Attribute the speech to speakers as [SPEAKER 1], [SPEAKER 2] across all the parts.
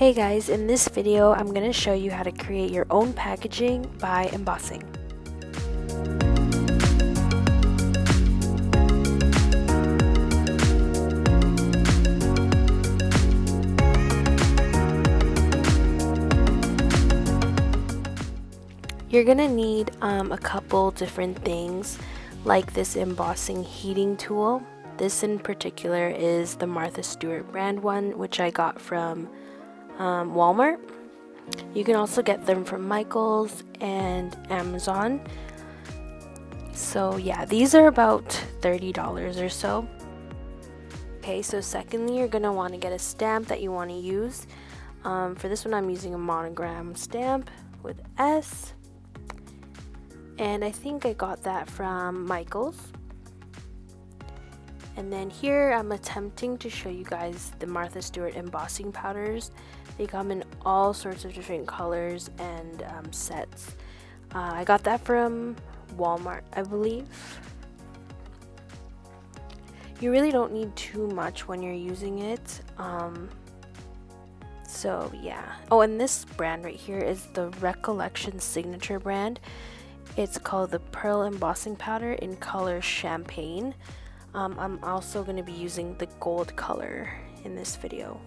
[SPEAKER 1] Hey guys, in this video I'm going to show you how to create your own packaging by embossing. You're going to need a couple different things like this embossing heating tool. This in particular is the Martha Stewart brand one, which I got from Walmart. You can also get them from Michaels and Amazon. So yeah, these are about $30 or so. Okay, so secondly, you're gonna want to get a stamp that you want to use. For this one, I'm using a monogram stamp with S, and I think I got that from Michaels. And then here I'm attempting to show you guys the Martha Stewart embossing powders. They come in all sorts of different colors and sets. I got that from Walmart, I believe. You really don't need too much when you're using it. So yeah. Oh, and this brand right here is the Recollection Signature brand. It's called the Pearl Embossing Powder in color Champagne. I'm also going to be using the gold color in this video.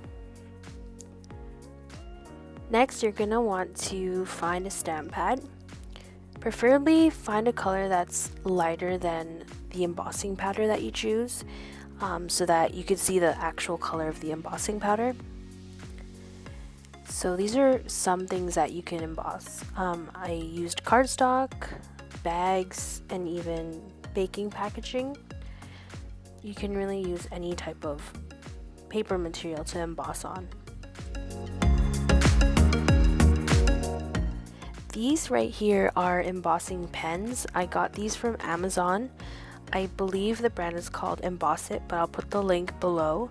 [SPEAKER 1] Next, you're going to want to find a stamp pad. Preferably find a color that's lighter than the embossing powder that you choose, so that you can see the actual color of the embossing powder. So these are some things that you can emboss. I used cardstock, bags, and even baking packaging. You can really use any type of paper material to emboss on. These right here are embossing pens. I got these from Amazon. I believe the brand is called Emboss It, but I'll put the link below.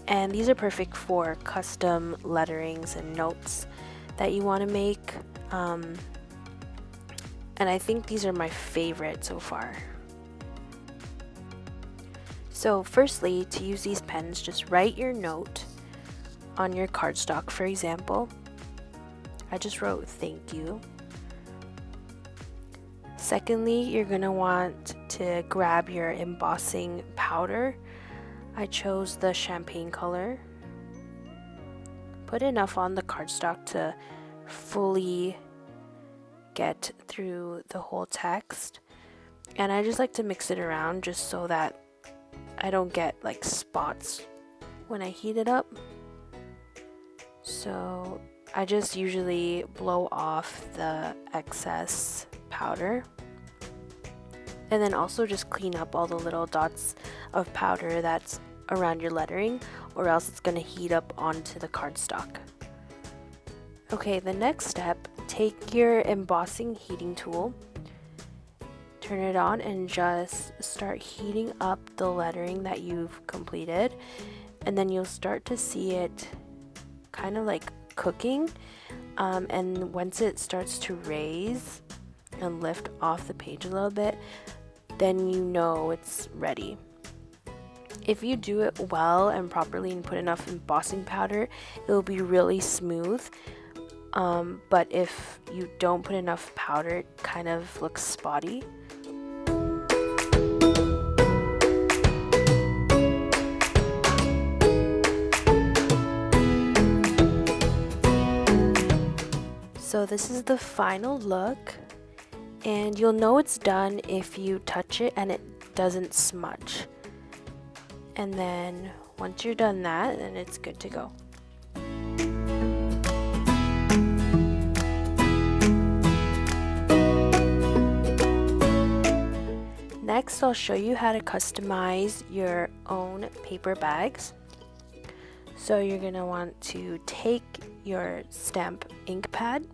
[SPEAKER 1] And these are perfect for custom letterings and notes that you want to make. And I think these are my favorite so far. So firstly, to use these pens, just write your note on your cardstock. For example, I just wrote thank you. Secondly, you're going to want to grab your embossing powder. I chose the champagne color. Put enough on the cardstock to fully get through the whole text. And I just like to mix it around just so that I don't get like spots when I heat it up. So I just usually blow off the excess powder, and then also just clean up all the little dots of powder that's around your lettering, or else it's going to heat up onto the cardstock. Okay, the next step, take your embossing heating tool, turn it on, and just start heating up the lettering that you've completed, and then you'll start to see it kind of like cooking, and once it starts to raise and lift off the page a little bit, then you know it's ready. If you do it well and properly and put enough embossing powder, it will be really smooth. But if you don't put enough powder, it kind of looks spotty. So this is the final look, and you'll know it's done if you touch it and it doesn't smudge. And then once you're done that, then it's good to go. Next, I'll show you how to customize your own paper bags. So you're going to want to take your stamp ink pad.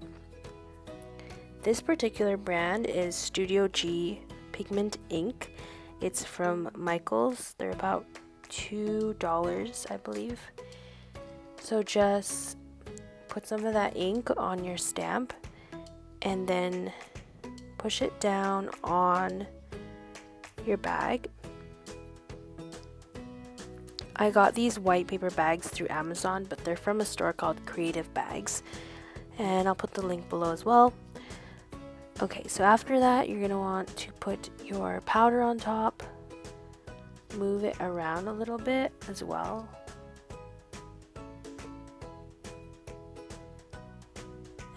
[SPEAKER 1] This particular brand is Studio G Pigment Ink. It's from Michaels. They're about $2, I believe. So just put some of that ink on your stamp and then push it down on your bag. I got these white paper bags through Amazon, but they're from a store called Creative Bags, and I'll put the link below as well. Okay, so after that, you're gonna want to put your powder on top, move it around a little bit as well.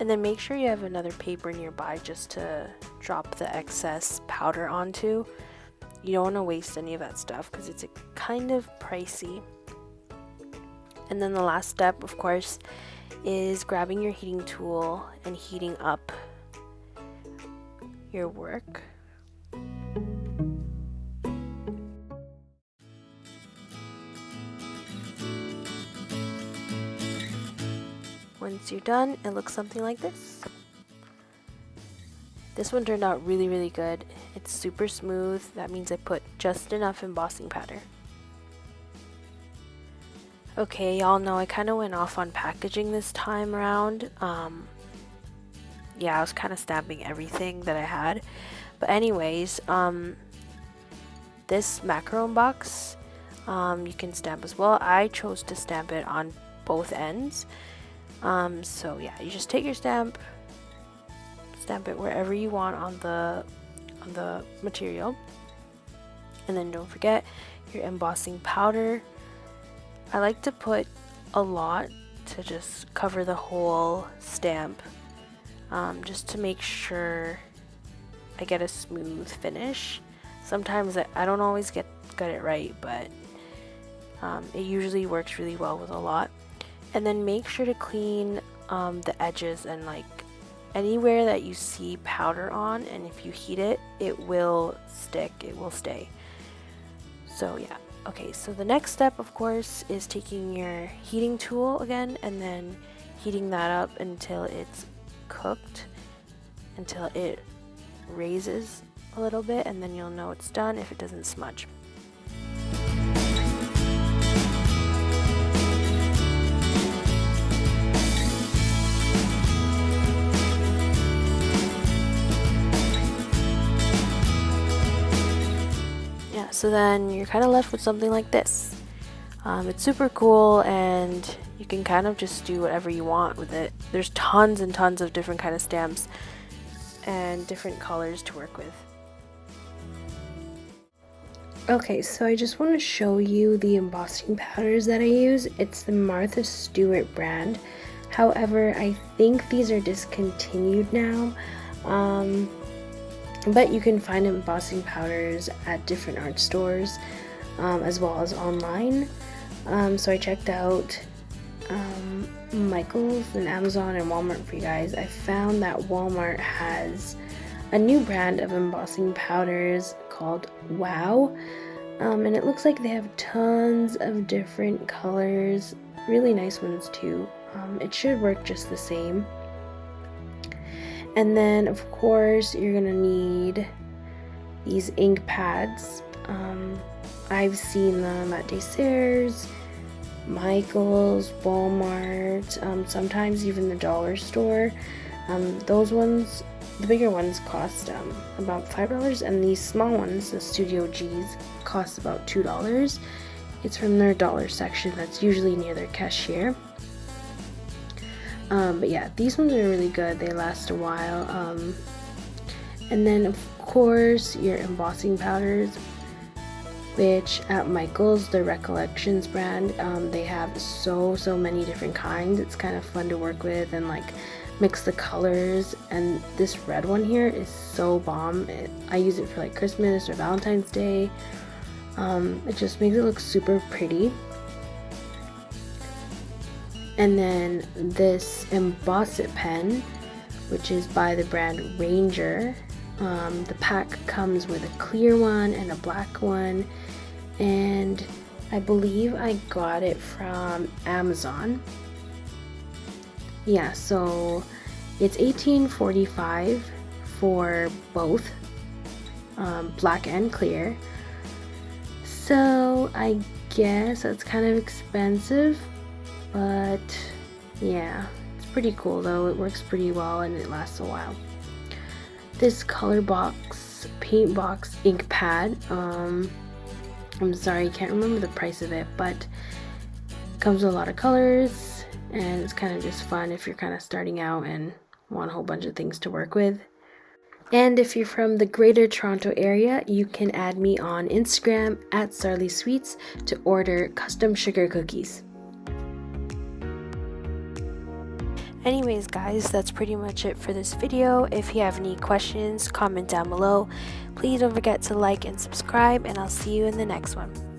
[SPEAKER 1] And then make sure you have another paper nearby just to drop the excess powder onto. You don't want to waste any of that stuff because it's kind of pricey. And then the last step, of course, is grabbing your heating tool and heating up your work. Once you're done, it looks something like this. This one turned out really good. It's super smooth. That means I put just enough embossing powder. Okay, y'all know I kind of went off on packaging this time around. Yeah, I was kind of stamping everything that I had. But anyways, this macaron box, you can stamp as well. I chose to stamp it on both ends. So yeah, you just take your stamp it wherever you want on the material, and then don't forget your embossing powder. I like to put a lot to just cover the whole stamp, just to make sure I get a smooth finish. Sometimes I don't always get it right, but it usually works really well with a lot. And then make sure to clean the edges and like anywhere that you see powder on, and if you heat it, it will stick, it will stay. So yeah, okay, so the next step, of course, is taking your heating tool again and then heating that up until it's cooked, until it raises a little bit, and then you'll know it's done if it doesn't smudge. So then you're kind of left with something like this. It's super cool, and you can kind of just do whatever you want with it. There's tons and tons of different kind of stamps and different colors to work with. Okay, so I just want to show you the embossing powders that I use. It's the Martha Stewart brand. However, I think these are discontinued now. But you can find embossing powders at different art stores, as well as online. So I checked out Michael's and Amazon and Walmart for you guys. I found that Walmart has a new brand of embossing powders called Wow. And it looks like they have tons of different colors, really nice ones too. It should work just the same. And then, of course, you're gonna need these ink pads. I've seen them at Desserts, Michael's, Walmart, sometimes even the dollar store. Those ones, the bigger ones, cost about $5, and these small ones, the Studio G's, cost about $2. It's from their dollar section that's usually near their cashier. But yeah, these ones are really good. They last a while. And then, of course, your embossing powders, which at Michael's, the Recollections brand, they have so many different kinds. It's kind of fun to work with and like mix the colors. And this red one here is so bomb. I use it for like Christmas or Valentine's Day. It just makes it look super pretty. And then this Emboss It pen, which is by the brand Ranger. The pack comes with a clear one and a black one, and I believe I got it from Amazon. Yeah, so it's $18.45 for both black and clear. So I guess that's kind of expensive. But yeah, it's pretty cool though. It works pretty well and it lasts a while. This Color Box Paint Box ink pad, I'm sorry, I can't remember the price of it, but it comes with a lot of colors, and it's kind of just fun if you're kind of starting out and want a whole bunch of things to work with. And if you're from the Greater Toronto area, you can add me on Instagram at Sarlysweets to order custom sugar cookies. Anyways guys, that's pretty much it for this video. If you have any questions, comment down below. Please don't forget to like and subscribe, and I'll see you in the next one.